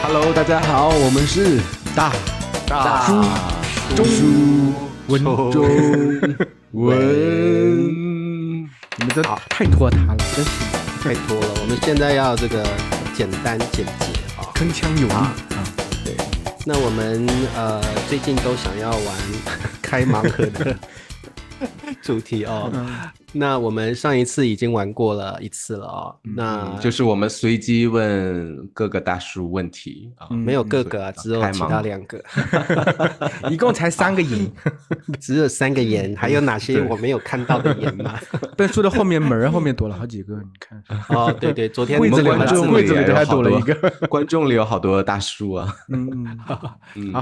Hello，大家好，我们是大叔中文中文，你们这太拖沓了，真是太多了。我们现在要这个简单简洁啊，铿锵有力啊。对，那我们最近都想要玩开盲盒的主题哦。那我们上一次已经玩过了一次了哦。那就是我们随机问各个大叔问题啊，没有各个啊，只有其他2个，一共才3个眼，只有3个眼，还有哪些我没有看到的眼吗？笨书的后面门后面多了好几个，你看。哦，对对，昨天柜子里观众柜子里还多了一个，观众里有好多大叔啊。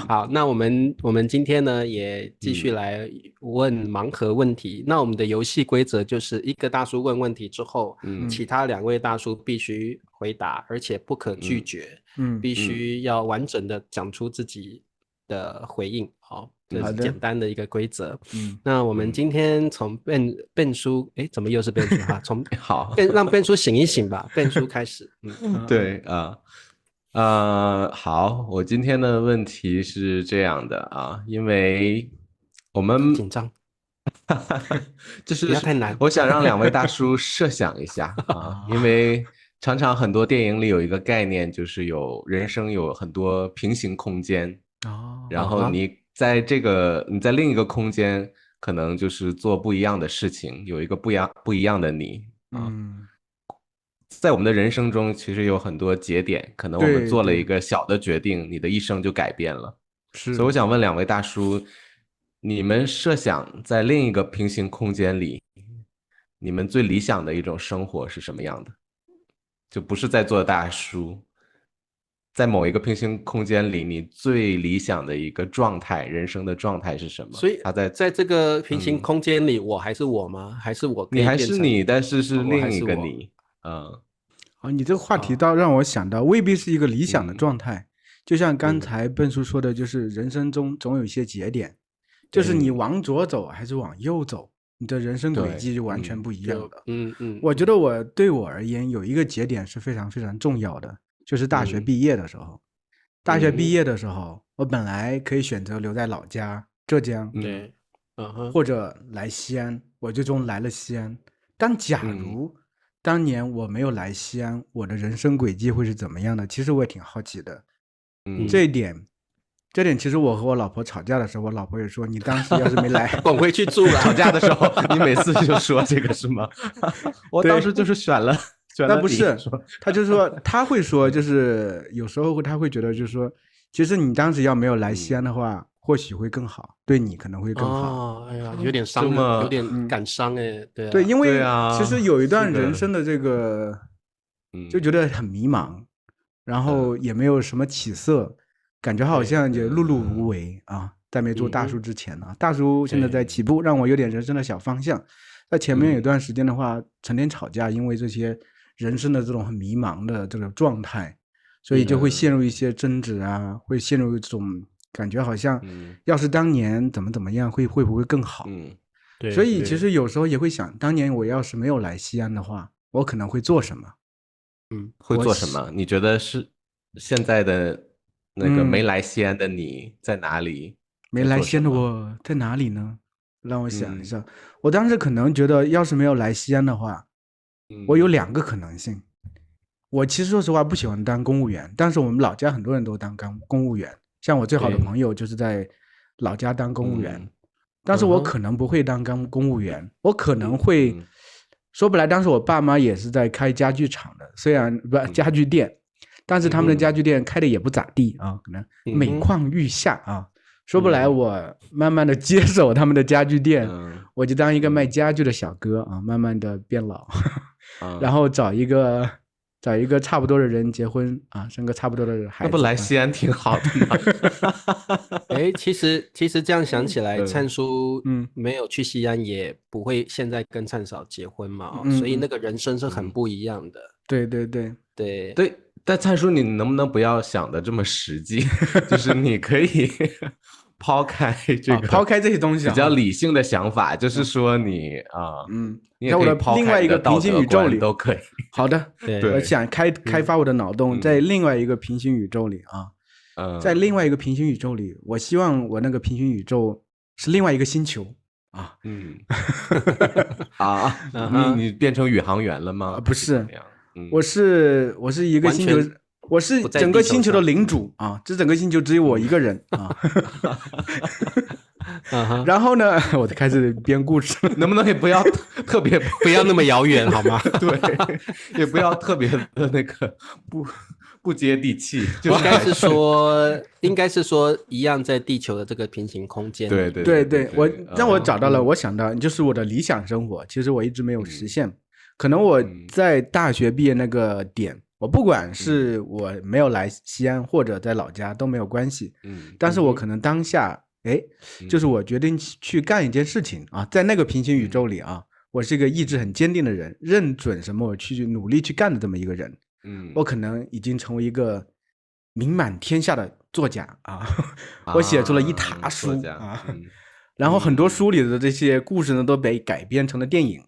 好，那我们今天呢也继续来问盲盒问题。那我们的游戏规则就是一个大叔问问题之后，其他2位大叔必须回答，而且不可拒绝，必须要完整的讲出自己的回应。好，这是简单的一个规则。那我们今天从笨叔，怎么又是笨叔哈？从好，让笨叔醒一醒吧，笨叔开始。对好，我今天的问题是这样的啊，因为我们紧张。就是不要太难，我想让2位大叔设想一下啊，因为常常很多电影里有一个概念，就是人生有很多平行空间，然后你在另一个空间，可能就是做不一样的事情，有一个不一样的你啊。在我们的人生中，其实有很多节点，可能我们做了一个小的决定，你的一生就改变了。所以我想问2位大叔，你们设想在另一个平行空间里，你们最理想的一种生活是什么样的？就不是在做大叔，在某一个平行空间里，你最理想的一个状态，人生的状态是什么？所以他在这个平行空间里，我还是我吗？还是我可以你还变成是你，但是是另一个你。你这个话题倒让我想到，未必是一个理想的状态。就像刚才笨叔说的，就是人生中总有一些节点，就是你往左走还是往右走，你的人生轨迹就完全不一样的。我觉得对我而言有一个节点是非常非常重要的，就是大学毕业的时候。大学毕业的时候，我本来可以选择留在老家浙江，对，或者来西安，我最终来了西安。但假如当年我没有来西安，我的人生轨迹会是怎么样的？其实我也挺好奇的。这一点其实我和我老婆吵架的时候，我老婆也说，你当时要是没来滚回去住了。吵架的时候你每次就说这个是吗？我当时就是选了那不是，他就说他会说，就是有时候他会觉得就是说，其实你当时要没有来西安的话，或许会更好，对你可能会更好。哎呀，有点伤，有点感伤哎。对，因为其实有一段人生的这个，就觉得很迷茫，然后也没有什么起色，感觉好像就碌碌无为啊。在没做大叔之前呢，大叔现在在起步，让我有点人生的小方向。在前面有段时间的话，成天吵架，因为这些人生的这种很迷茫的这种状态，所以就会陷入一些争执啊，会陷入一种感觉，好像要是当年怎么样，会不会更好？对。所以其实有时候也会想，当年我要是没有来西安的话，我可能会做什么？会做什么？你觉得是现在的那个没来西安的你在哪里？没来西安的我在哪里呢？让我想一下，我当时可能觉得，要是没有来西安的话，我有2个可能性。我其实说实话不喜欢当公务员，但是我们老家很多人都当公务员，像我最好的朋友就是在老家当公务员，但是我可能不会当公务员，我可能会说不来。当时我爸妈也是在开家具厂的，虽然家具店，但是他们的家具店开的也不咋地啊，可能每况愈下啊。说不来，我慢慢的接手他们的家具店，我就当一个卖家具的小哥啊，慢慢的变老，然后找一个差不多的人结婚啊，生个差不多的孩子。那不来西安挺好的吗？其实这样想起来，灿叔没有去西安，也不会现在跟灿嫂结婚嘛，所以那个人生是很不一样的。对。但灿叔，你能不能不要想的这么实际？就是你可以抛开这个，抛开这些东西比较理性的想法，就是说你你也可以抛开你的道德观都可以。好的，对，我想开发我的脑洞，在另外一个平行宇宙里在另外一个平行宇宙里，我希望我那个平行宇宙是另外一个星球你变成宇航员了吗？不是，我是一个星球，我是整个星球的领主这整个星球只有我一个人然后呢，我就开始编故事，能不能也不要特别不要那么遥远好吗？对，也不要特别的那个不接地气，应该是说一样在地球的这个平行空间。对，让我找到了，我想到就是我的理想生活，其实我一直没有实现。可能我在大学毕业那个点，我不管是我没有来西安或者在老家都没有关系，但是我可能当下就是我决定去干一件事情在那个平行宇宙里我是一个意志很坚定的人，认准什么我去努力去干的这么一个人。我可能已经成为一个名满天下的作家我写出了一沓书然后很多书里的这些故事呢都被改编成了电影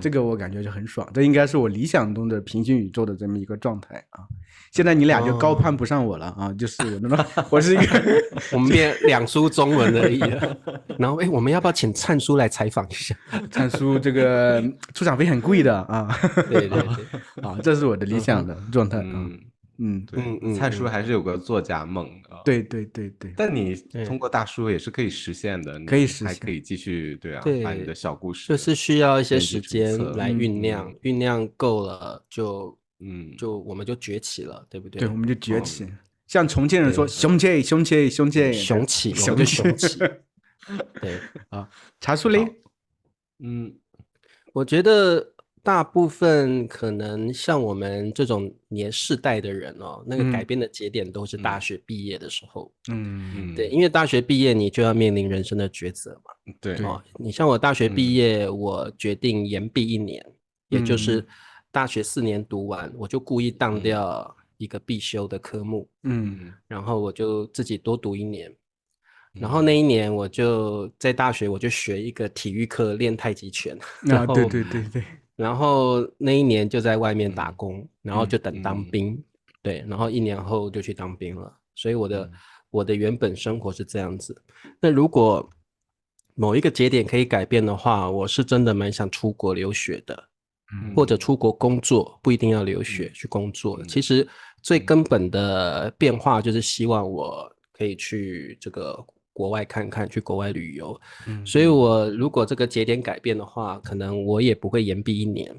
这个我感觉就很爽，这应该是我理想中的平行宇宙的这么一个状态现在你俩就高攀不上我了就是我是一个我们变2书中文而已了。然后我们要不要请灿叔来采访一下？灿叔这个出场费很贵的对这是我的理想的状态灿叔还是有个作家梦对，但你通过大叔也是可以实现的，可以实现，还可以继续把你的小故事就是需要一些时间来酝酿，酝酿够了就我们就崛起了，对不对？对，我们就崛起，像重庆人说雄起雄起雄起雄起我们就雄起对茶树嘞我觉得大部分可能像我们这种世代的人那个改变的节点都是大学毕业的时候对，因为大学毕业你就要面临人生的抉择嘛对你像我大学毕业我决定延毕1年也就是大学4年读完我就故意当掉一个必修的科目然后我就自己多读1年然后那1年我就在大学我就学一个体育课练太极拳对然后那1年就在外面打工然后就等当兵对，然后1年后就去当兵了，所以我的原本生活是这样子。那如果某一个节点可以改变的话，我是真的蛮想出国留学的或者出国工作，不一定要留学去工作其实最根本的变化就是希望我可以去这个国外看看，去国外旅游所以我如果这个节点改变的话，可能我也不会延毕1年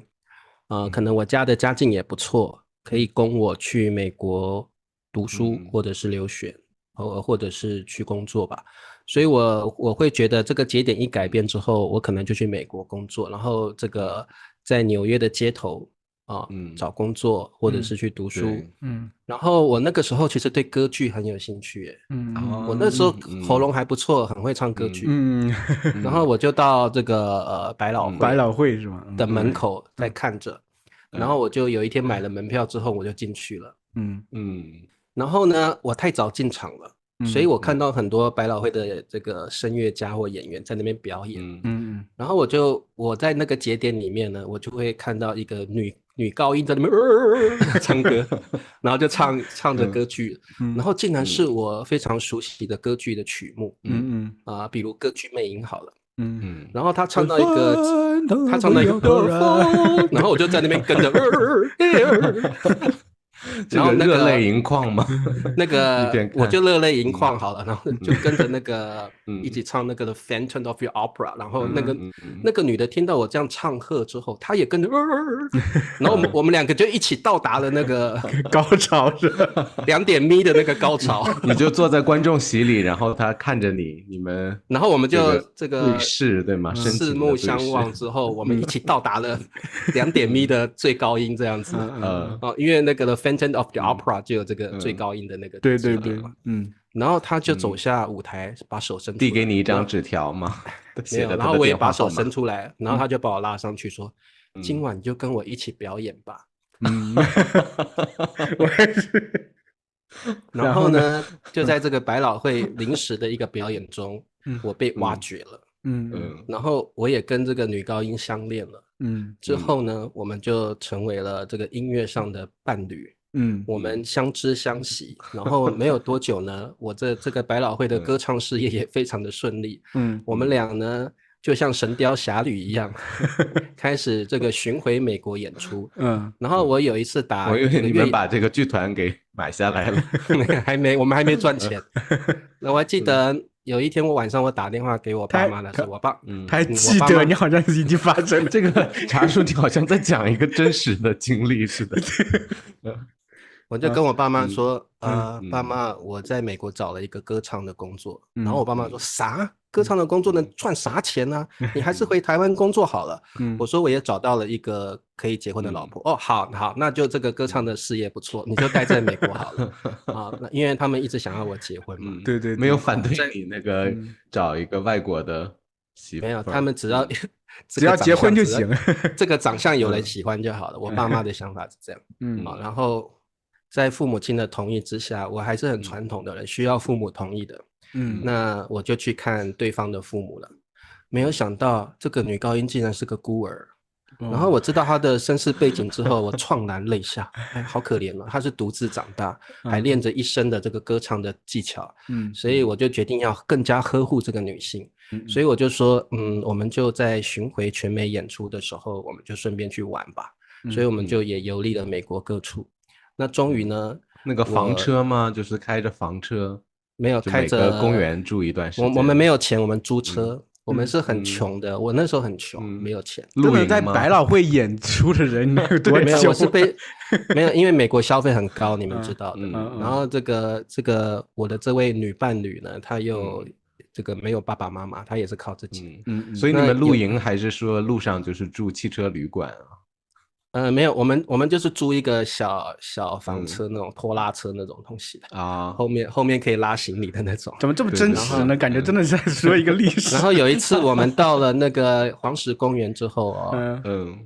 可能我家的家境也不错，可以供我去美国读书或者是留学或者是去工作吧。所以我会觉得这个节点一改变之后，我可能就去美国工作，然后这个在纽约的街头找工作或者是去读书然后我那个时候其实对歌剧很有兴趣我那时候喉咙还不错，很会唱歌剧然后我就到这个百老汇是吗的门口在看着然后我就有一天买了门票之后我就进去了然后呢我太早进场了所以我看到很多百老汇的这个声乐家或演员在那边表演然后我在那个节点里面呢，我就会看到一个女高音在那边唱歌然后就唱着歌剧然后竟然是我非常熟悉的歌剧的曲目比如歌剧魅影好了然后他唱到一个然后我就在那边跟着然后热泪盈眶吗？那个我就热泪盈眶好了，然后就跟着那个一起唱那个 The Phantom of the Opera， 然后那个女的听到我这样唱和之后，她也跟着然后我们2个就一起到达了那个高潮是2点咪的那个高潮。你就坐在观众席里，然后她看着你们，然后我们就这个对视对吗？四目相望之后，我们一起到达了2点咪的最高音这样子因为那个 The Phantom of the Opera 就有这个最高音的那个对然后他就走下舞台把手伸出来递给你一张纸条吗？没有，然后我也把手伸出来然后他就把我拉上去说今晚就跟我一起表演吧我也是然后呢，就在这个百老汇临时的一个表演中，我被挖掘了。然后我也跟这个女高音相恋了。之后呢，我们就成为了这个音乐上的伴侣。我们相知相惜，然后没有多久呢，我这个百老汇的歌唱事业也非常的顺利。我们俩呢就像神雕侠侣一样，开始这个巡回美国演出。然后我有一次打，我以为你们把这个剧团给买下来了。我们还没赚钱。那我还记得有一天我晚上我打电话给我爸妈的时候，我爸还记得你好像已经发生了这个茶叔，你好像在讲一个真实的经历似的。我就跟我爸妈说，爸妈，我在美国找了一个歌唱的工作。然后我爸妈说，啥？歌唱的工作能赚啥钱呢？你还是回台湾工作好了。我说我也找到了一个可以结婚的老婆。哦，好，那就这个歌唱的事业不错，你就待在美国好了。那因为他们一直想要我结婚嘛。对，没有反对你那个找一个外国的媳妇。没有，他们只要结婚就行，这个长相有人喜欢就好了。我爸妈的想法是这样。然后在父母亲的同意之下，我还是很传统的人，需要父母同意的。那我就去看对方的父母了。没有想到这个女高音竟然是个孤儿。然后我知道她的身世背景之后，我怆然泪下。好可怜哦，她是独自长大，还练着一身的这个歌唱的技巧。所以我就决定要更加呵护这个女性。所以我就说，我们就在巡回全美演出的时候，我们就顺便去玩吧。所以我们就也游历了美国各处。那终于呢，那个房车吗？就是开着房车，没有开着每个公园住一段时间。我们没有钱，我们租车。我们是很穷的，我那时候很穷，没有钱。露营在百老汇演出的人有多穷？没有，我是没有，因为美国消费很高，你们知道的。然后这个我的这位女伴侣呢，她又这个没有爸爸妈妈，她也是靠自己。所以你们露营还是说路上就是住汽车旅馆啊？没有，我们就是租一个小房车，那种拖拉车那种东西的啊，后面可以拉行李的那种。怎么这么真实呢？感觉真的是在说一个历史。然后有一次我们到了那个黄石公园之后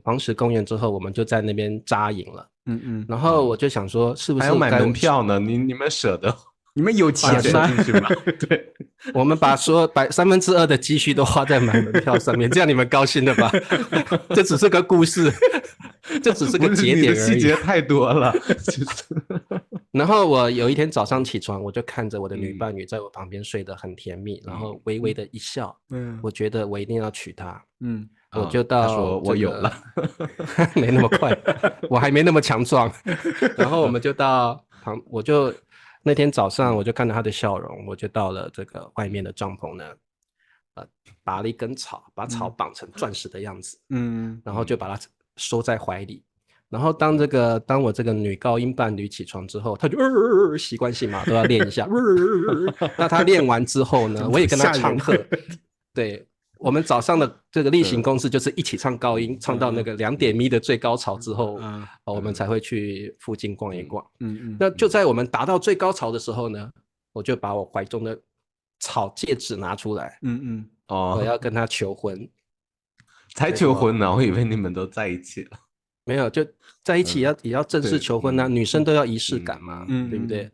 黄石公园之后，我们就在那边扎营了。然后我就想说，是不是还要买门票呢？你们舍得？你们有钱吗？对，我们把2/3的积蓄都花在买门票上面，这样你们高兴了吧？这只是个故事，这只是个节点而已。你的细节太多了。然后我有一天早上起床，我就看着我的女伴侣在我旁边睡得很甜蜜，然后微微的一笑。我觉得我一定要娶她。我就到他说我有了，没那么快，我还没那么强壮。然后我们就到我就那天早上我就看到他的笑容，我就到了这个外面的帐篷呢，拔了一根草，把草绑成钻石的样子。然后就把它收在怀里。然后当我这个女高音伴侣起床之后，她就习惯性嘛都要练一下。那她练完之后呢，我也跟她唱和。对，我们早上的这个例行公事就是一起唱高音，唱到那个2点咪的最高潮之后，我们才会去附近逛一逛。那就在我们达到最高潮的时候呢，我就把我怀中的草戒指拿出来。我要跟她求婚。才求婚呢？我以为你们都在一起了。没有，就在一起也要正式求婚啊。女生都要仪式感嘛，对不对？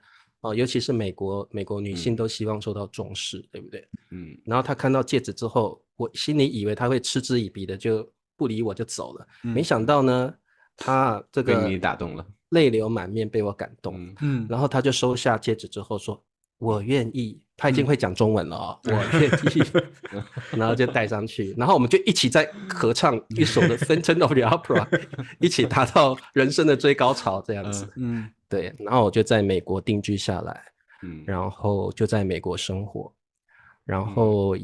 尤其是美国女性都希望受到重视，对不对？然后她看到戒指之后，我心里以为她会嗤之以鼻的，就不理我就走了。没想到呢，她这个被你打动了，泪流满面，被我感动。然后她就收下戒指之后说：“我愿意。”他已经会讲中文了我愿意。然后就带上去，然后我们就一起在合唱一首的 Phantom of the Opera， 一起达到人生的最高潮这样子。对，然后我就在美国定居下来，然后就在美国生活，然后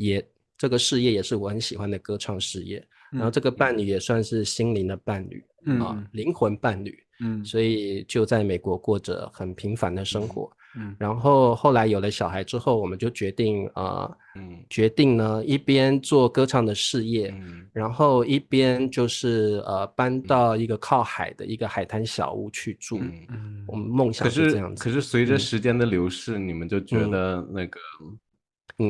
这个事业也是我很喜欢的歌唱事业，然后这个伴侣也算是心灵的伴侣，灵魂伴侣，所以就在美国过着很平凡的生活。然后后来有了小孩之后，我们就决定呢，一边做歌唱的事业，然后一边就是搬到一个靠海的一个海滩小屋去住。我们梦想是这样子。可是随着时间的流逝，你们就觉得那个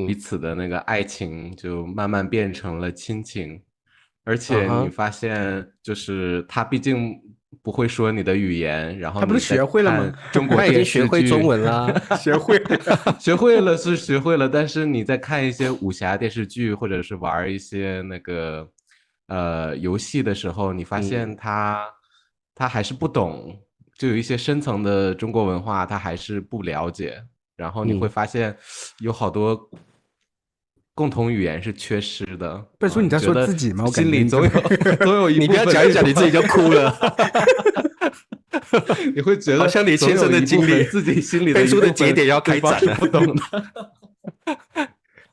彼此的那个爱情就慢慢变成了亲情，而且你发现就是他毕竟不会说你的语言，然后他不是学会了吗？中国他已经学会中文了，学会了，学会了是学会了，但是你在看一些武侠电视剧或者是玩一些那个游戏的时候，你发现他还是不懂，就有一些深层的中国文化他还是不了解，然后你会发现有好多共同语言是缺失的。不是说你在说自己吗？我心里总有一部分，你不要讲一讲你自己就哭了。你会觉得好像你亲身的经历，自己心里背书的节点要开展了，不懂的。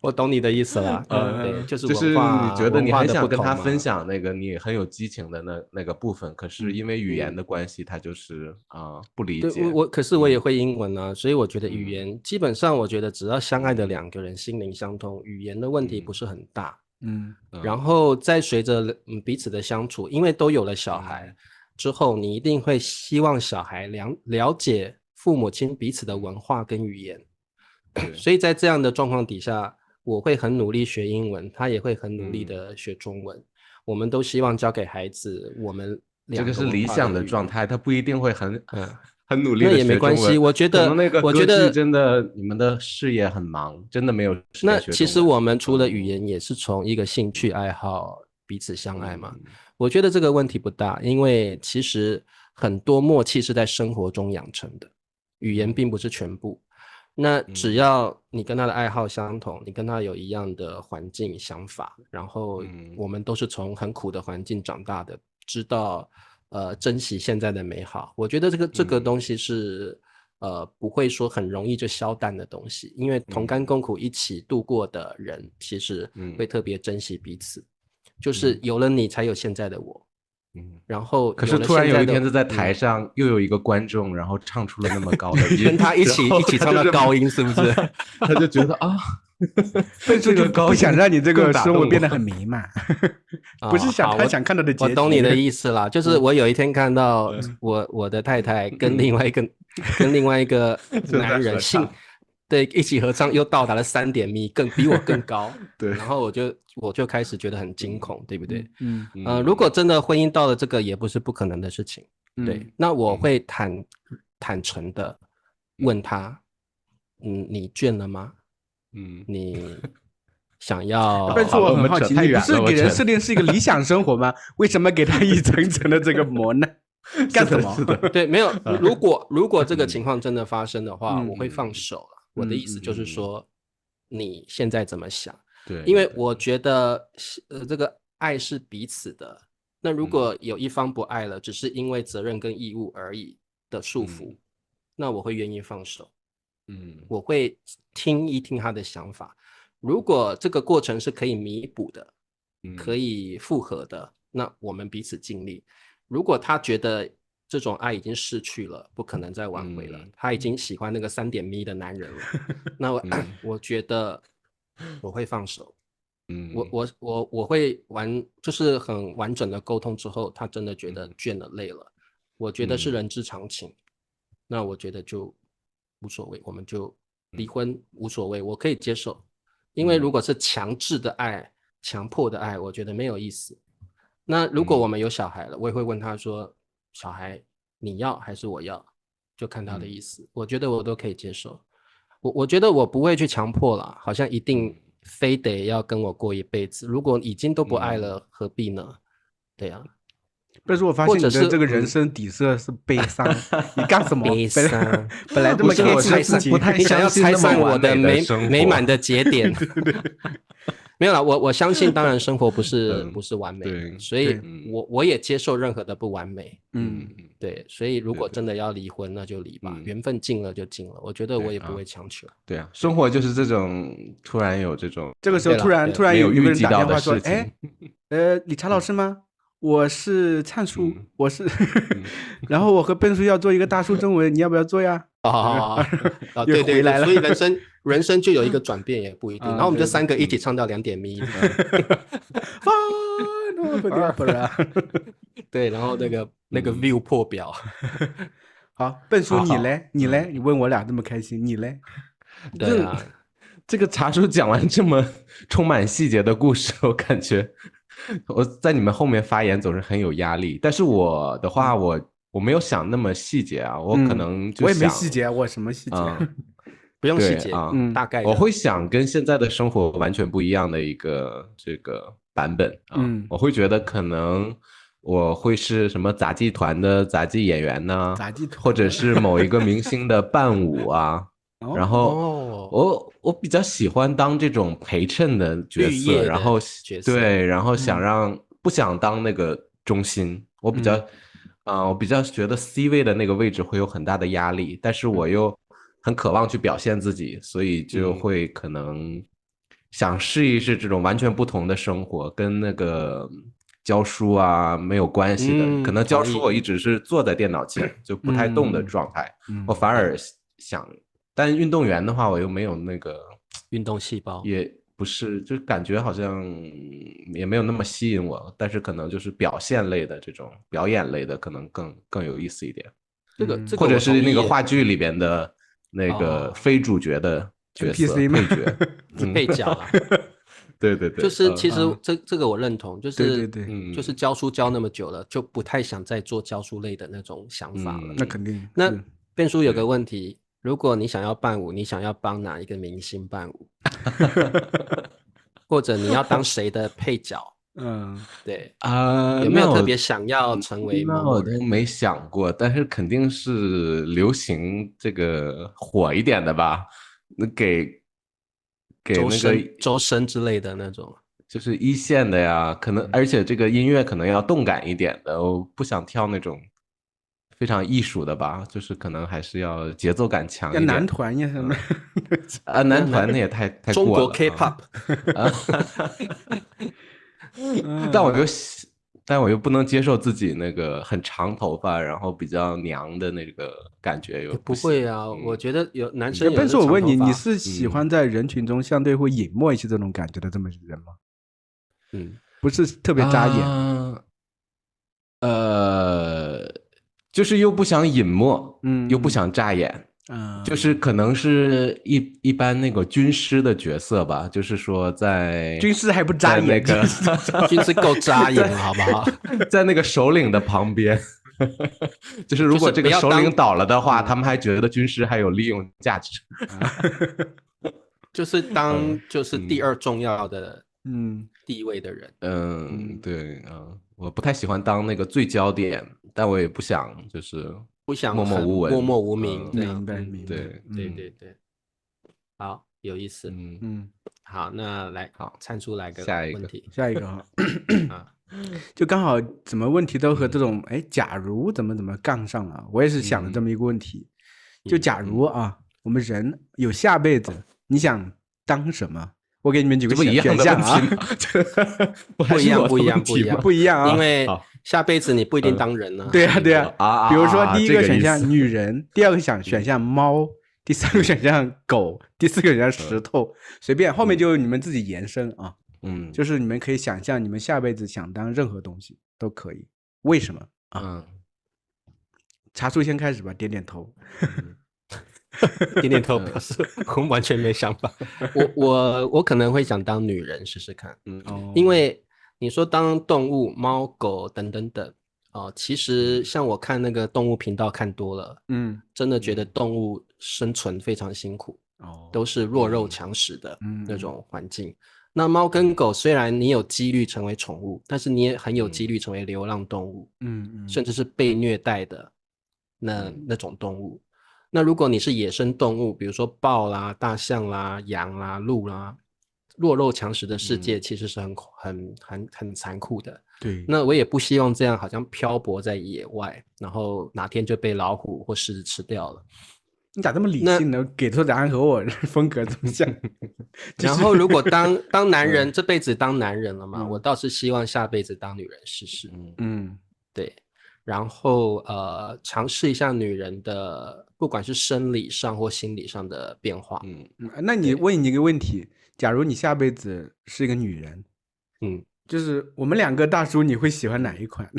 我懂你的意思了，对，就是你觉得你很想跟他分享那个你很有激情的那个部分，可是因为语言的关系，他就是不理解。可是我也会英文啊，所以我觉得语言基本上，我觉得只要相爱的两个人心灵相通，语言的问题不是很大。然后再随着彼此的相处，因为都有了小孩之后，你一定会希望小孩了解父母亲彼此的文化跟语言。所以在这样的状况底下，我会很努力学英文，他也会很努力的学中文。我们都希望教给孩子我们两个这个是理想的状态，他不一定会很努力的学中文。那也没关系，我觉得真的你们的事业很忙，真的没有时间学中文。那其实我们除了语言，也是从一个兴趣爱好彼此相爱嘛。我觉得这个问题不大，因为其实很多默契是在生活中养成的，语言并不是全部。那只要你跟他的爱好相同，你跟他有一样的环境想法，然后我们都是从很苦的环境长大的，知道珍惜现在的美好。我觉得这个东西是不会说很容易就消淡的东西，因为同甘共苦一起度过的人，其实会特别珍惜彼此。就是有了你，才有现在的我。然后可是突然有一天在台上又有一个观众，然后唱出了那么高的音，跟他一起唱到高音，是不是？他就觉得这个高不想让你这个生活变得很弥漫，不是他想看到的结局。我懂你的意思啦，就是我有一天看到我的太太跟另外一个男人对，一起合唱又到达了3点米，比我更高。对，然后我就开始觉得很惊恐，对不对？如果真的婚姻到了这个，也不是不可能的事情。对，那我会坦诚的问他，你倦了吗？你想要？但是我很好奇，你不是给人设定是一个理想生活吗？为什么给他一层层的这个磨呢？干什么？是的，对，没有。如果这个情况真的发生的话，我会放手了。我的意思就是说，你现在怎么想？对，因为我觉得这个爱是彼此的。那如果有一方不爱了，只是因为责任跟义务而已的束缚，那我会愿意放手。我会听一听他的想法。如果这个过程是可以弥补的，可以复合的，那我们彼此尽力。如果他觉得这种爱已经逝去了，不可能再挽回了，他已经喜欢那个3点米的男人了，那我觉得我会放手。我会就是很完整的沟通之后，他真的觉得倦了累了，我觉得是人之常情。那我觉得就无所谓，我们就离婚无所谓，我可以接受。因为如果是强制的爱、强迫的爱，我觉得没有意思。那如果我们有小孩了，我也会问他说，小孩你要还是我要，就看他的意思。我觉得我都可以接受。我觉得我不会去强迫啦，好像一定非得要跟我过一辈子。如果已经都不爱了，何必呢？对啊。但是我发现你的这个人生底色是悲伤，你干什么？悲伤，本来这么开心的事情，你想要拆散我的美满的节点。没有啦，我相信，当然生活不是完美的，所以我也接受任何的不完美。对，所以如果真的要离婚，那就离吧，缘分尽了就尽了。我觉得我也不会强求。对啊，生活就是这种突然有这种，这个时候突然有一个人打电话说：“哎，理查老师吗？我是灿叔，我是，然后我和笨叔要做一个大叔中文，你要不要做呀？”对对对，所以人生就有一个转变也不一定。然后我们就3个一起唱到2点米。对，然后那个 view 破表。好，笨叔你嘞？你嘞？你问我俩这么开心，你嘞？对啊，这个茶叔讲完这么充满细节的故事，我感觉我在你们后面发言总是很有压力。但是我的话，我我没有想那么细节啊，我可能就我也没想细节，我什么细节？不用细节啊，大概的我会想跟现在的生活完全不一样的一个这个版本啊，我会觉得可能我会是什么杂技团的杂技演员呢，或者是某一个明星的伴舞啊，然后我比较喜欢当这种陪衬的角色，然后对，然后不想当那个中心，我比较觉得 C 位的那个位置会有很大的压力，但是我又很渴望去表现自己，所以就会可能想试一试这种完全不同的生活，跟那个教书啊没有关系的。可能教书我一直是坐在电脑前就不太动的状态，我反而想，但运动员的话我又没有那个运动细胞，也不是，就感觉好像也没有那么吸引我，但是可能就是表现类的这种表演类的可能更有意思一点。这个或者是那个话剧里边的那个非主角的角色配角配角啊。对，就是其实这个我认同，就是对，就是教书教那么久了，就不太想再做教书类的那种想法了。那肯定。那变叔有个问题，如果你想要伴舞，你想要帮哪一个明星伴舞？或者你要当谁的配角？对有没有特别想要成为某某人？那我都没想过，但是肯定是流行这个火一点的吧。那给那个周深之类的那种，就是一线的呀，可能而且这个音乐可能要动感一点的，我不想跳那种非常艺术的吧，就是可能还是要节奏感强一点。男团呀什么？男团那也太过了。中国 K-pop。但我又不能接受自己那个很长头发，然后比较娘的那个感觉，又不会啊。我觉得有男生有的长头发。但是我问你，你是喜欢在人群中相对会隐没一些这种感觉的这么人吗？不是特别扎眼。就是又不想隐没，又不想扎眼。就是可能是一般那个军师的角色吧，就是说在军师还不扎眼，军师够扎眼好不好？在那个首领的旁边，就是如果这个首领倒了的话，他们还觉得军师还有利用价值。就是就是第二重要的地位的人。对我不太喜欢当那个最焦点，但我也不想就是不想默默无闻、默默无名这样。明白。对，好，有意思。好，那来参出来个问题，下一个就刚好怎么问题都和这种假如怎么杠上了。我也是想了这么一个问题，就假如我们人有下辈子，你想当什么？我给你们几个选项啊。不一样，因为下辈子你不一定当人呢。对啊。比如说第一个选项女人，第二个选项猫，第三个选项狗，第四个选项石头，随便，后面就你们自己延伸啊。就是你们可以想象你们下辈子想当任何东西都可以，为什么啊？茶叔先开始吧，点点头。点点头表示我完全没想法。我可能会想当女人试试看。因为你说当动物，猫狗等等等其实像我看那个动物频道看多了，真的觉得动物生存非常辛苦，都是弱肉强食的那种环境。那猫跟狗虽然你有几率成为宠物，但是你也很有几率成为流浪动物，甚至是被虐待的那种动物。那如果你是野生动物，比如说豹啦、大象啦、羊啦、鹿啦，弱肉强食的世界其实是很残酷的。对，那我也不希望这样好像漂泊在野外，然后哪天就被老虎或狮子吃掉了。你咋这么理性呢？给出答案和我风格这么像。然后如果当男人这辈子当男人了嘛，我倒是希望下辈子当女人试试。对。然后尝试一下女人的不管是生理上或心理上的变化。那你问你一个问题，假如你下辈子是一个女人，就是我们两个大叔，你会喜欢哪一款？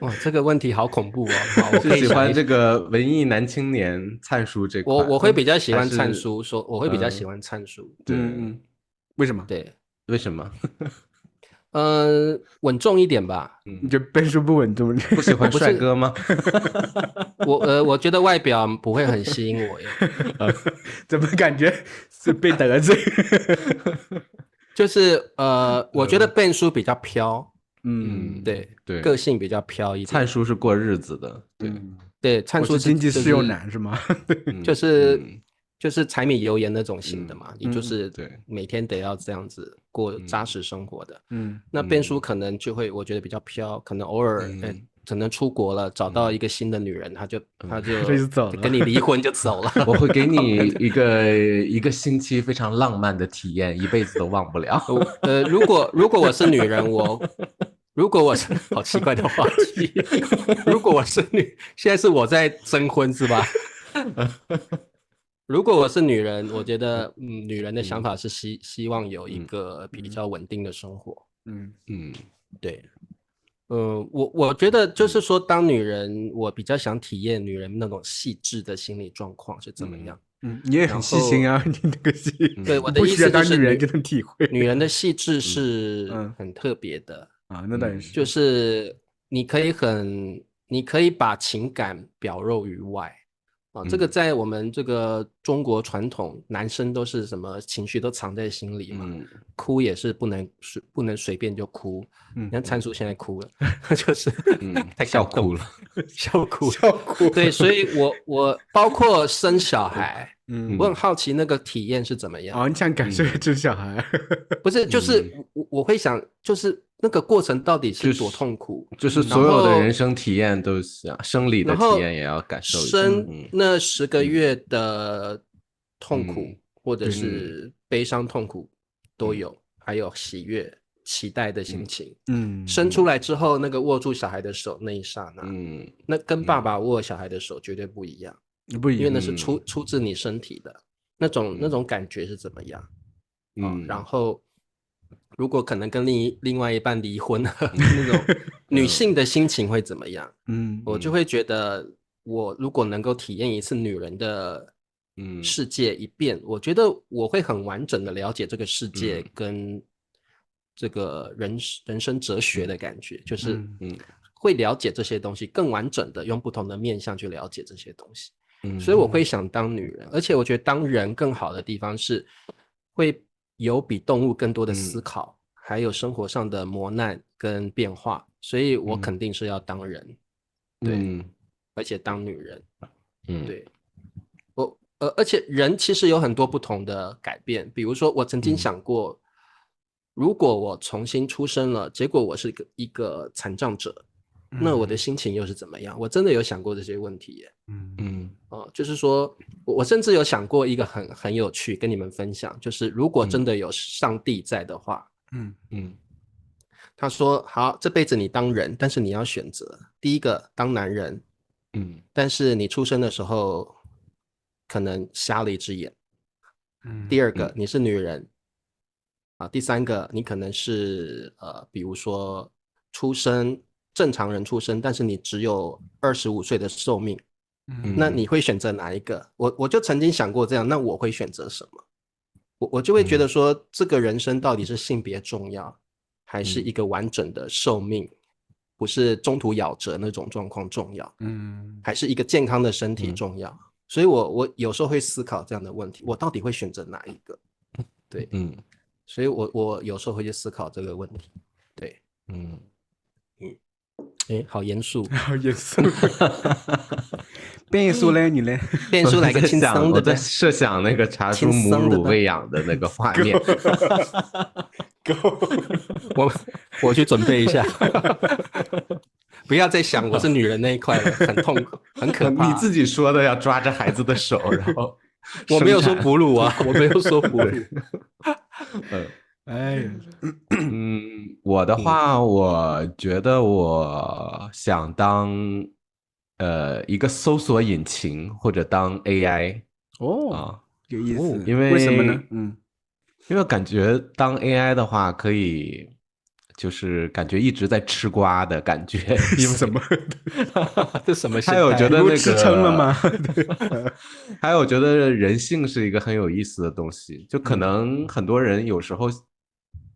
哇，这个问题好恐怖哦！我是喜欢这个文艺男青年灿叔这款。我会比较喜欢灿叔，我会比较喜欢灿叔。为什么？对，为什么？稳重一点吧。你就背书不稳重，不喜欢帅哥吗？我觉得外表不会很吸引我耶。怎么感觉是被得罪？就是我觉得Ben叔比较飘，对，个性比较飘一点。灿叔是过日子的，对，灿叔是经济适用男是吗？就是柴米油盐那种型的嘛，你就是每天得要这样子过扎实生活的。那Ben叔可能就会我觉得比较飘，可能偶尔可能出国了，找到一个新的女人，他就跟你离婚就走了。我会给你一个星期非常浪漫的体验，一辈子都忘不了。如果我是女人，如果我是好奇怪的话题，如果我是现在是我在征婚是吧？如果我是女人，我觉得女人的想法是希望有一个比较稳定的生活。对。我觉得就是说，当女人，我比较想体验女人那种细致的心理状况是怎么样。你也很细心啊，你那个细。对，我的意思就是女人就能体会。女人的细致是很特别的啊，那当然是。就是你可以把情感表露于外。这个在我们这个中国传统，男生都是什么情绪都藏在心里嘛，哭也是不能随便就哭。你看灿叔现在哭了，就是太笑哭了，笑哭。对，所以我包括生小孩，我很好奇那个体验是怎么样。你想感受生小孩？不是，就是我会想，就是那个过程到底是多痛苦，就是所有的人生体验都想，生理的体验也要感受一下。那10个月的痛苦，或者是悲伤痛苦都有，还有喜悦、期待的心情。生出来之后，那个握住小孩的手那一刹那，那跟爸爸握小孩的手绝对不一样，因为那是出自你身体的那种感觉是怎么样？然后。如果可能跟另外一半离婚那种女性的心情会怎么样？我就会觉得，我如果能够体验一次女人的世界一遍，我觉得我会很完整的了解这个世界跟这个人生哲学的感觉，就是会了解这些东西，更完整的用不同的面向去了解这些东西。所以我会想当女人，而且我觉得当人更好的地方是会有比动物更多的思考，还有生活上的磨难跟变化，所以我肯定是要当人。对，而且当女人。对，而且人其实有很多不同的改变，比如说我曾经想过，如果我重新出生了，结果我是一个残障者，那我的心情又是怎么样？我真的有想过这些问题耶。就是说我甚至有想过一个很有趣，跟你们分享，就是如果真的有上帝在的话，他说好，这辈子你当人，但是你要选择，第一个当男人，但是你出生的时候可能瞎了一只眼，第二个你是女人，第三个你可能是比如说正常人出生，但是你只有25岁的寿命。那你会选择哪一个？我就曾经想过这样，那我会选择什么？我就会觉得说，这个人生到底是性别重要，还是一个完整的寿命，不是中途夭折那种状况重要？还是一个健康的身体重要？所以我有时候会思考这样的问题，我到底会选择哪一个？对，所以我有时候会去思考这个问题。对，好严肃，好严肃。变叔嘞，你嘞？变叔来个轻松的。我在设想那个茶叔母乳喂养的那个画面。我去准备一下。不要再想我是女人那一块了，很痛苦，很可怕。你自己说的要抓着孩子的手，然后我没有说哺乳啊，我没有说哺乳。我的话，我觉得我想当一个搜索引擎，或者当 AI。有意思。因为为什么呢？因为感觉当 AI 的话，可以就是感觉一直在吃瓜的感觉。因为什么？这什么？还有觉得那个吃撑了吗？还有觉得人性是一个很有意思的东西，就可能很多人有时候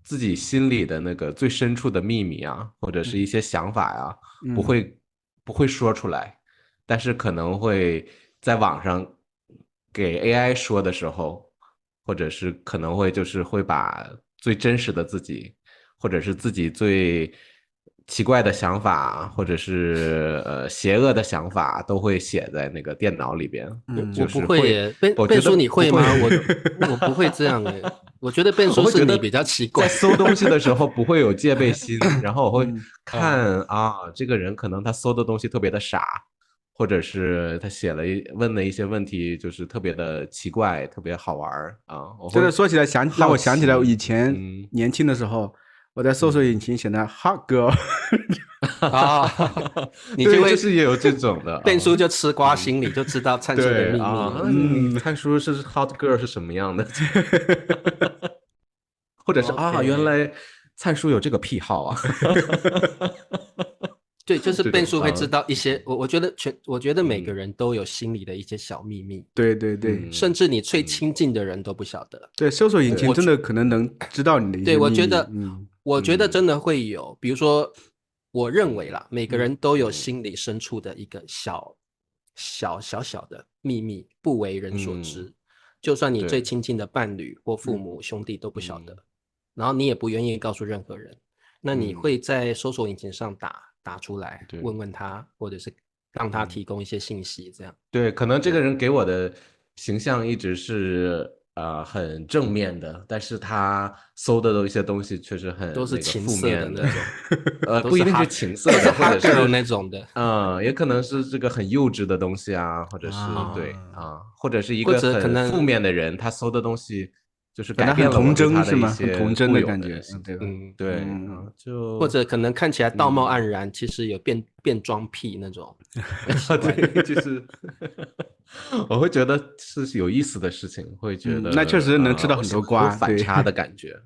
自己心里的那个最深处的秘密啊，或者是一些想法呀，不会说出来，但是可能会在网上给 AI 说的时候，或者是可能会就是会把最真实的自己，或者是自己最奇怪的想法，或者是邪恶的想法，都会写在那个电脑里边。我不会耶，变叔你会吗？我不会这样耶。我觉得变叔是你比较奇怪。在搜东西的时候不会有戒备心，然后我会看这个人可能他搜的东西特别的傻，或者是他问了一些问题，就是特别的奇怪，特别好玩啊。这个说起来让我想起来我以前年轻的时候，我在搜索引擎写的 hot girl 你就会就是也有这种的，变叔就吃瓜心理，就知道灿叔的秘密。灿叔是 hot girl 是什么样的？或者是原来灿叔有这个癖好啊。对，就是变叔会知道一些，我觉得每个人都有心里的一些小秘密。对对对，甚至你最亲近的人都不晓得。对，搜索引擎真的可能能知道你的一些秘密。对，我觉得真的会有，比如说，我认为啦，每个人都有心里深处的一个小的秘密，不为人所知。就算你最亲近的伴侣或父母、兄弟都不晓得，然后你也不愿意告诉任何人，那你会在搜索引擎上打出来，问问他，或者是让他提供一些信息，这样。对，可能这个人给我的形象一直是很正面的，但是他搜的一些东西确实很都是情色的那种，不一定是情色的，或者是那种的，也可能是这个很幼稚的东西啊，或者是或者是一个很负面的人，他搜的东西就是改变了我对他的一些童真的感觉，对，就或者可能看起来道貌岸然，其实有变装癖那种。对，就是我会觉得是有意思的事情，会觉得那确实能吃到很多瓜，反差的感觉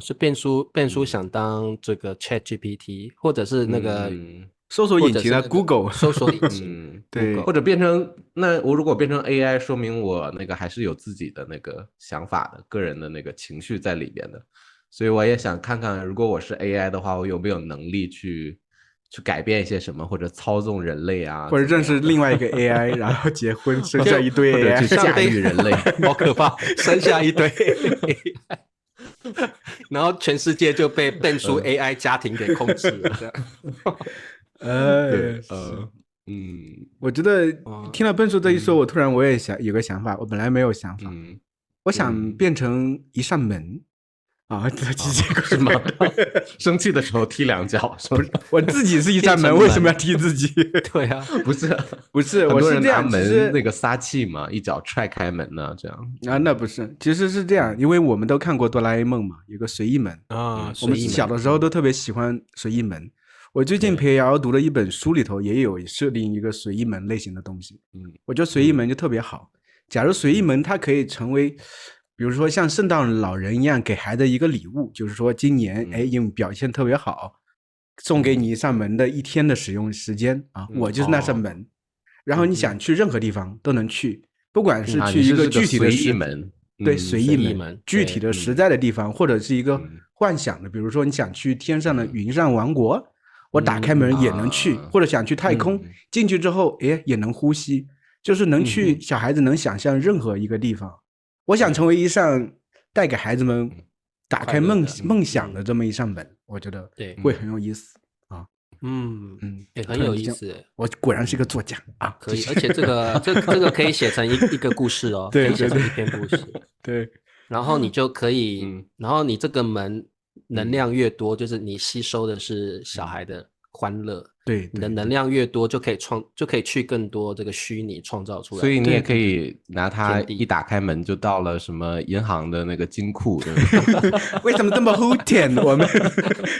是变叔想当这个 ChatGPT， 或者是那个搜索引擎的 Google 搜索引擎，对，或者变成我如果变成 AI， 说明我那个还是有自己的那个想法的，个人的那个情绪在里边的，所以我也想看看，如果我是 AI 的话，我有没有能力去改变一些什么，或者操纵人类啊，或者认识另外一个 AI， 然后结婚生下一堆 AI， 去驾驭人类，好可怕，生下一堆 AI， 然后全世界就被变叔 AI 家庭给控制了，这样。对，我觉得听了变叔这一说，我也有个想法，我本来没有想法，我想变成一扇门。是吗？生气的时候踢两脚，不是我自己是一扇门，为什么要踢自己？对啊，不是，我是这样，门那个撒气嘛，一脚踹开门呢，这样那不是，其实是这样，因为我们都看过哆啦 A 梦嘛，有个随意门我们小的时候都特别喜欢随意门。我最近陪瑶瑶读了一本书，里头也有设定一个随意门类型的东西。我觉得随意门就特别好。假如随意门它可以成为，比如说像圣诞老人一样给孩子一个礼物，就是说今年因为表现特别好，送给你一扇门的1天的使用时间我就是那扇门，然后你想去任何地方都能去，不管是去一个具体的随意门，对，随意门，具体的实在的地方，或者是一个幻想的，比如说你想去天上的云上王国，我打开门也能去，或者想去太空，进去之后也能呼吸，就是能去小孩子能想象任何一个地方。我想成为一扇带给孩子们打开梦想的这么一扇门，我觉得会很有意思也很有意思。我果然是个作家可以，而且这个可以写成一个故事哦，可以写成一篇故事。对，然后你就可以，然后你这个门能量越多，就是你吸收的是小孩的欢乐，对，你的能量越多，就可以去更多这个虚拟创造出来。所以你也可以拿它一打开门就到了什么银行的那个金库，对吧？为什么这么齁甜？我们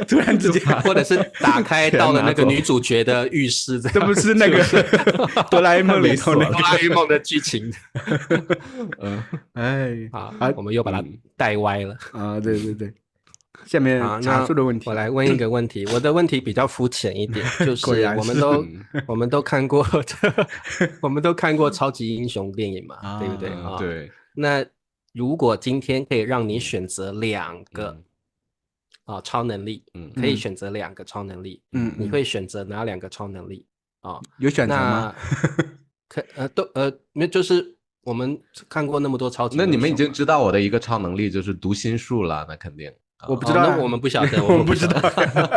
突然之间，或者是打开到了那个女主角的浴室，这不是那个哆啦 A 梦里头那个哆啦 A 梦的剧情。我们又把它带歪了对对对。下面茶树的问题，我来问一个问题。我的问题比较肤浅一点，就是我们都看过我们都看过超级英雄电影嘛，对不对？对。那如果今天可以让你选择2个超能力，可以选择2个超能力，你会选择哪2个超能力啊？有选择吗？那就是我们看过那么多超级英雄，那你们已经知道我的一个超能力就是读心术了，那肯定。我不知道，那我们不晓得，我们不知道，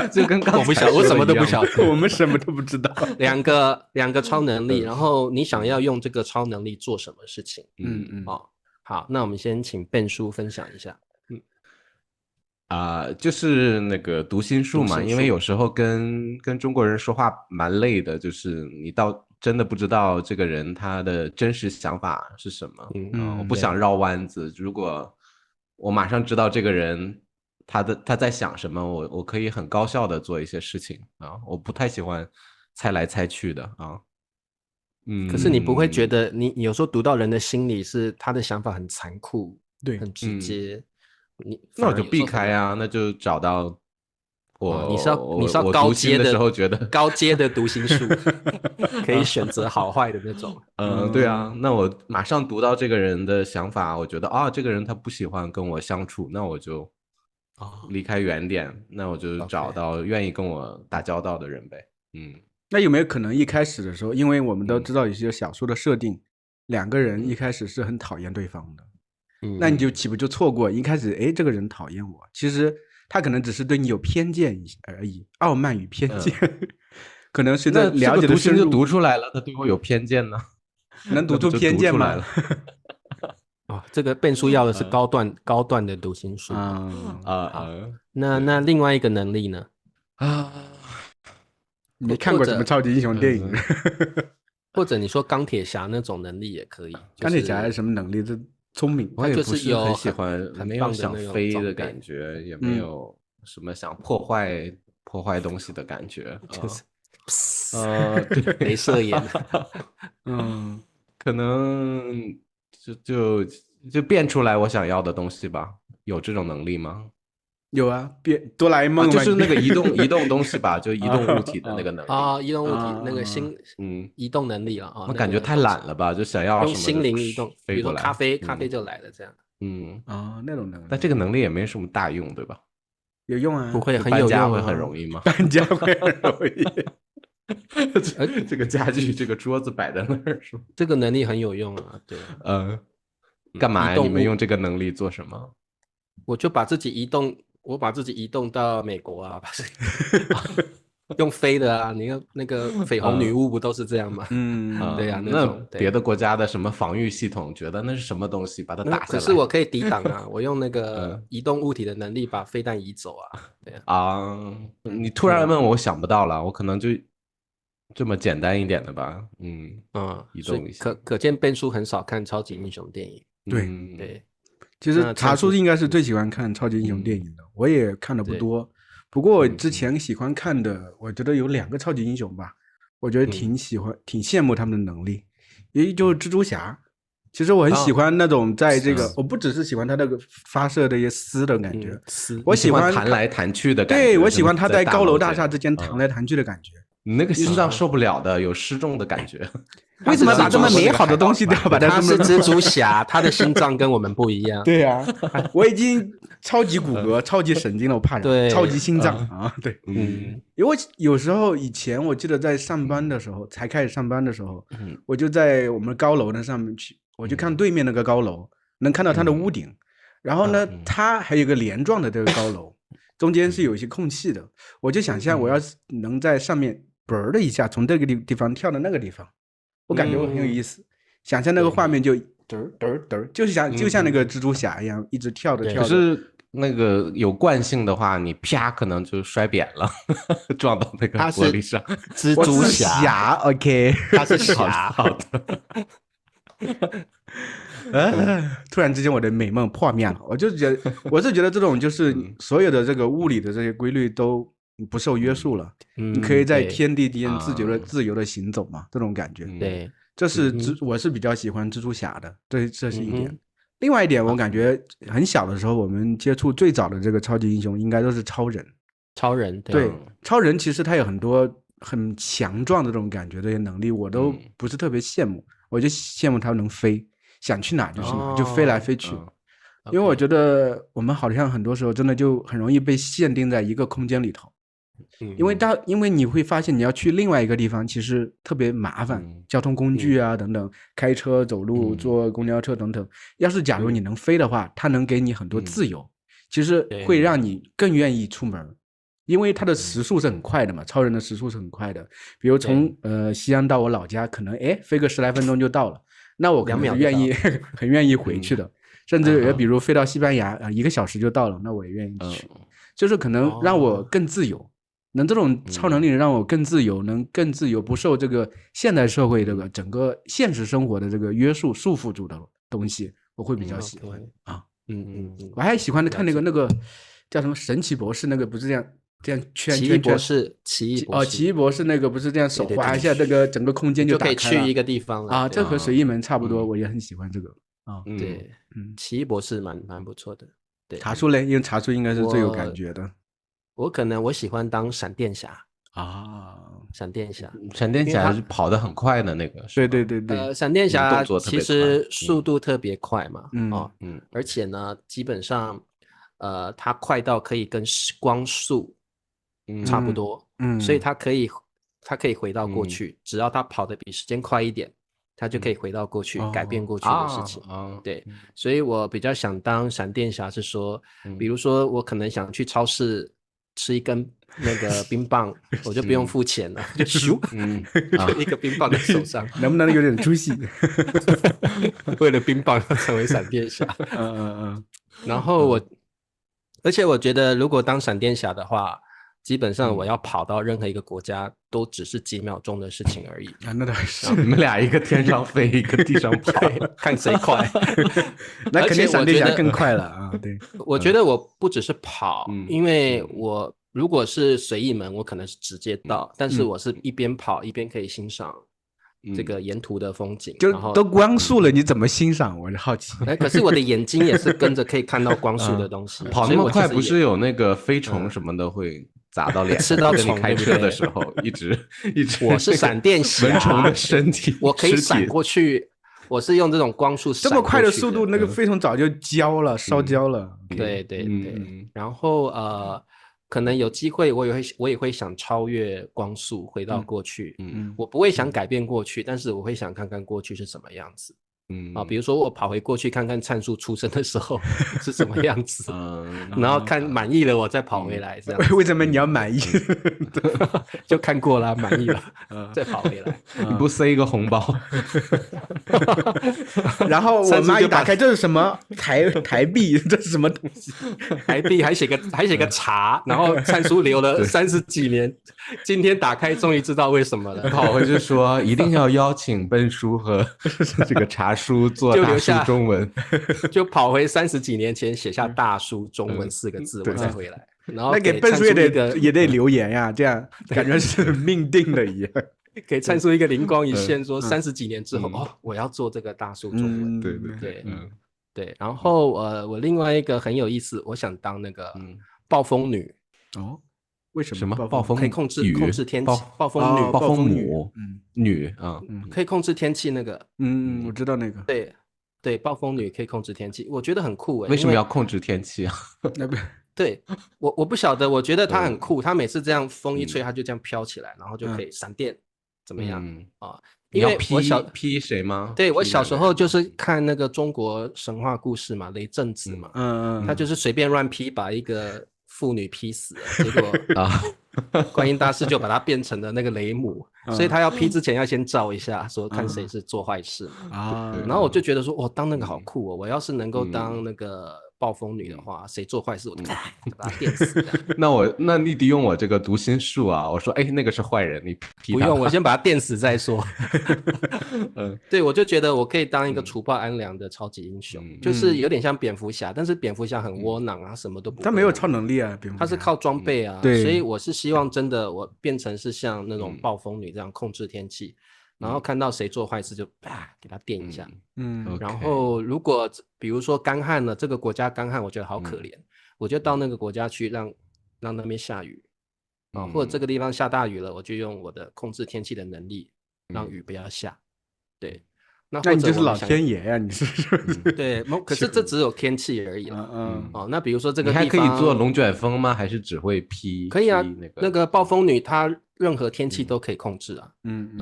就跟刚才我不晓得，我什么都不晓得，我们什么都不知道。两个超能力，然后你想要用这个超能力做什么事情？好，那我们先请Ben叔分享一下。就是那个读心术嘛，因为有时候跟中国人说话蛮累的，就是你真的不知道这个人他的真实想法是什么。我不想绕弯子，如果我马上知道这个人他在想什么，我可以很高效的做一些事情我不太喜欢猜来猜去的可是你不会觉得你有时候读到人的心里是他的想法很残酷，对，很直接，那我就避开那就找到你是要高阶的时候觉得高阶的读心术，可以选择好坏的那种。对啊，那我马上读到这个人的想法，我觉得这个人他不喜欢跟我相处，那我就离开远点，那我就找到愿意跟我打交道的人呗。那有没有可能一开始的时候，因为我们都知道有些小说的设定，2个人一开始是很讨厌对方的，那你就岂不就错过一开始这个人讨厌我，其实他可能只是对你有偏见而已，傲慢与偏见。可能随着了解的深入就读出来了，他对我有偏见呢？能读出偏见吗？这个Ben叔要的是高段的读心术。那另外一个能力呢？没看过什么超级英雄电影。或者你说钢铁侠那种能力也可以。钢铁侠是什么能力？这聪明，我也不是很喜欢，没有想飞的感觉，也没有什么想破坏东西的感觉，就是镭射眼。可能就变出来我想要的东西吧。有这种能力吗？有啊，哆啦 A 梦就是那个移动东西吧，就移动物体的那个能力移动物体那个移动能力了我感觉太懒了吧，就想要用心灵移动，比如说咖啡就来了这样。那种能力。但这个能力也没什么大用，对吧？有用啊，不会很有用，搬家会很容易吗？搬家会很容易。这个家具，这个桌子摆在那儿是吗？这个能力很有用啊，对。干嘛呀？你们用这个能力做什么？我就把自己移动到美国啊，用飞的啊，你看那个绯红女巫不都是这样吗？对啊，那别的国家的什么防御系统觉得那是什么东西，把它打下来。可是我可以抵挡啊，我用那个移动物体的能力把飞弹移走啊。对啊。你突然问我想不到了，我可能就这么简单一点的吧。移动一下。可见Ben叔很少看超级英雄电影。对。其实茶叔应该是最喜欢看超级英雄电影的，我也看的不多。不过我之前喜欢看的，我觉得有2个超级英雄吧，我觉得挺羡慕他们的能力。一就是蜘蛛侠，其实我很喜欢那种在这个，我不只是喜欢他那个发射的一些丝的感觉，我喜欢弹来弹去的感觉。对，我喜欢他在高楼大厦之间弹来弹去的感觉。你那个心脏受不了的，有失重的感觉。为什么把这么美好的东西都要把它？他是蜘蛛侠，他的心脏跟我们不一样。对啊，我已经超级骨骼、超级神经了，我怕人。超级心脏啊，对，因为有时候以前我记得在上班的时候，才开始上班的时候，我就在我们高楼那上面去，我就看对面那个高楼，能看到它的屋顶，然后呢，它还有个连状的这个高楼，中间是有一些空隙的，我就想象我要是能在上面啵的一下从这个地方跳到那个地方。我感觉我很有意思，想象那个画面就就像那个蜘蛛侠一样，一直跳着。可是那个有惯性的话，你啪可能就摔扁了，撞到那个玻璃上。蜘蛛侠，OK， 他是侠。好的。突然之间我的美梦破灭了，我是觉得这种就是所有的这个物理的这些规律都不受约束了，你可以在天地间自由的行走嘛，这种感觉。对，这是我是比较喜欢蜘蛛侠的，这是一点。另外一点，我感觉很小的时候，我们接触最早的这个超级英雄应该都是超人。对，超人其实他有很多很强壮的这种感觉，这些能力我都不是特别羡慕，我就羡慕他能飞，想去哪就去哪，就飞来飞去。因为我觉得我们好像很多时候真的就很容易被限定在一个空间里头。因为你会发现你要去另外一个地方其实特别麻烦，交通工具啊等等，开车走路坐公交车等等。要是假如你能飞的话，它能给你很多自由，其实会让你更愿意出门，因为它的时速是很快的嘛，超人的时速是很快的。比如从西安到我老家可能飞个10来分钟就到了，那我可能是很愿意回去的。甚至也比如飞到西班牙1个小时就到了，那我也愿意去。就是可能让我更自由，能这种超能力让我更自由，能更自由，不受这个现代社会这个整个现实生活的这个约束束缚住的东西，我会比较喜欢啊。我还喜欢看那个叫什么神奇博士，那个不是这样圈奇异博士奇异博士那个不是这样手滑一下，这个整个空间就打开了，就可以去一个地方了啊。这和随意门差不多，我也很喜欢这个啊。对，奇异博士蛮不错的。对，茶树嘞，因为茶树应该是最有感觉的。我喜欢当闪电侠啊，闪电侠是跑得很快的那个。对。闪电侠其实速度特别快嘛，而且呢，基本上它快到可以跟光速差不多，所以它可以回到过去，只要它跑得比时间快一点，他就可以回到过去，改变过去的事情。对，所以我比较想当闪电侠，是说，比如说我可能想去超市吃一根那个冰棒，我就不用付钱了，就咻，就一个冰棒在手上，能不能有点出息？为了冰棒要成为闪电侠。然后而且我觉得如果当闪电侠的话，基本上我要跑到任何一个国家都只是几秒钟的事情而已。那倒是，你们俩一个天上飞，一个地上跑，看谁快。那肯定闪电侠更快了啊！对，我觉得我不只是跑，因为我如果是随意门，我可能是直接到，但是我是一边跑一边可以欣赏这个沿途的风景。就都光速了，你怎么欣赏？我就好奇。可是我的眼睛也是跟着可以看到光速的东西。跑那么快，不是有那个飞虫什么的会砸到脸，吃到虫，你开车的时候一直。我是闪电侠，蚊虫的身体，我可以闪过去。我是用这种光速闪过去的。这么快的速度，那个飞虫早就焦了，烧焦了。对。然后可能有机会，我也会想超越光速回到过去。我不会想改变过去，但是我会想看看过去是什么样子。比如说我跑回过去看看灿叔出生的时候是什么样子，然后看满意了我再跑回来，这样。为什么你要满意？就看过了，满意了，再跑回来。你不塞一个红包？然后我妈一打开，这是什么台币？这是什么东西？台币还写个茶，然后灿叔留了30几年，今天打开终于知道为什么了。跑回去说一定要邀请笨叔和这个茶叔做大叔中文，就跑回30几年前写下大叔中文4个字，我再回来。然后那给笨叔也得留言呀，这样感觉是命定的一样。给灿叔一个灵光一现，说30几年之后，我要做这个大叔中文。对。然后我另外一个很有意思，我想当那个暴风女。为什么？暴风可以控制天气，暴风女可以控制天气那个。我知道那个。对，暴风女可以控制天气，我觉得很酷。为什么要控制天气啊？对，我不晓得，我觉得她很酷，她每次这样风一吹，她就这样飘起来，然后就可以闪电，怎么样因为我批谁吗？对，我小时候就是看那个中国神话故事嘛，雷震子嘛，他就是随便乱批，把一个妇女劈死了，结果观音大师就把它变成了那个雷母，所以他要劈之前要先照一下，说看谁是做坏事然后我就觉得说，当那个好酷我要是能够当那个暴风女的话，谁做坏事我就把他电死。那你得用我这个读心术啊！我说，那个是坏人，你劈他。不用，我先把他电死再说。对，我就觉得我可以当一个除暴安良的超级英雄，就是有点像蝙蝠侠，但是蝙蝠侠很窝囊啊，什么都不会。他没有超能力啊，他是靠装备啊，所以我是希望真的我变成是像那种暴风女这样控制天气。然后看到谁做坏事就给他电一下。然后如果比如说干旱了，这个国家干旱我觉得好可怜，我就到那个国家去让那边下雨或者这个地方下大雨了，我就用我的控制天气的能力让雨不要下。对，那你就是老天爷呀，你是对，可是这只有天气而已了。那比如说这个地方，你还可以做龙卷风吗？还是只会劈？可以啊，那个暴风女她任何天气都可以控制啊，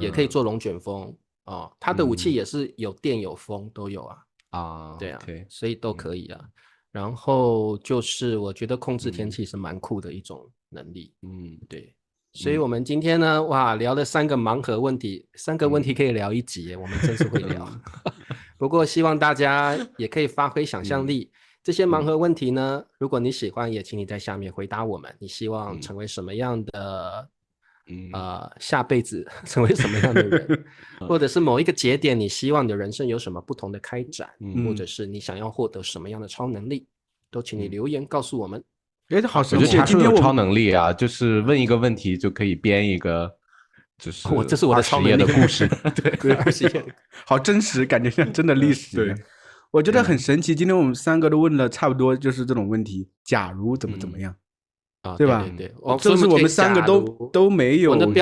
也可以做龙卷风她的武器也是有电有风都有啊，对啊，所以都可以啊。然后就是我觉得控制天气是蛮酷的一种能力，对。所以我们今天呢，哇，聊了3个盲盒问题，3个问题可以聊1集，我们真是会聊。不过希望大家也可以发挥想象力，这些盲盒问题呢，如果你喜欢，也请你在下面回答我们。你希望成为什么样的下辈子成为什么样的人，或者是某一个节点，你希望你的人生有什么不同的开展，或者是你想要获得什么样的超能力，都请你留言告诉我们。好神奇！我觉得今天有超能力啊，就是问一个问题就可以编一个，就是这是我的超能力的故事，对，20页，好真实，感觉像真的历史。对，我觉得很神奇。今天我们3个都问了差不多就是这种问题，假如怎么样，对吧？对，这是我们3个都没有。我们的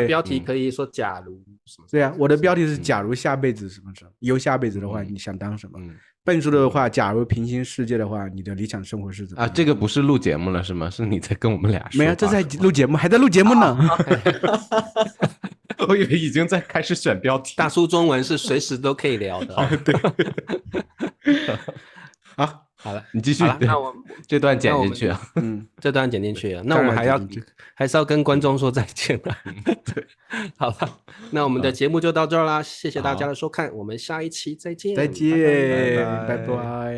标题可以说假如什么？对啊，我的标题是假如下辈子什么什么，有下辈子的话你想当什么？笨叔的话，假如平行世界的话，你的理想生活是怎么样？这个不是录节目了是吗？是你在跟我们俩说？没有，这在录节目，还在录节目呢。我以为已经在开始选标题。大叔中文是随时都可以聊的。对。好了，你继续。那我这段剪进去啊。这段剪进去了。那我们还是要跟观众说再见了。对，好了，那我们的节目就到这儿啦，谢谢大家的收看，我们下一期再见。再见，拜拜。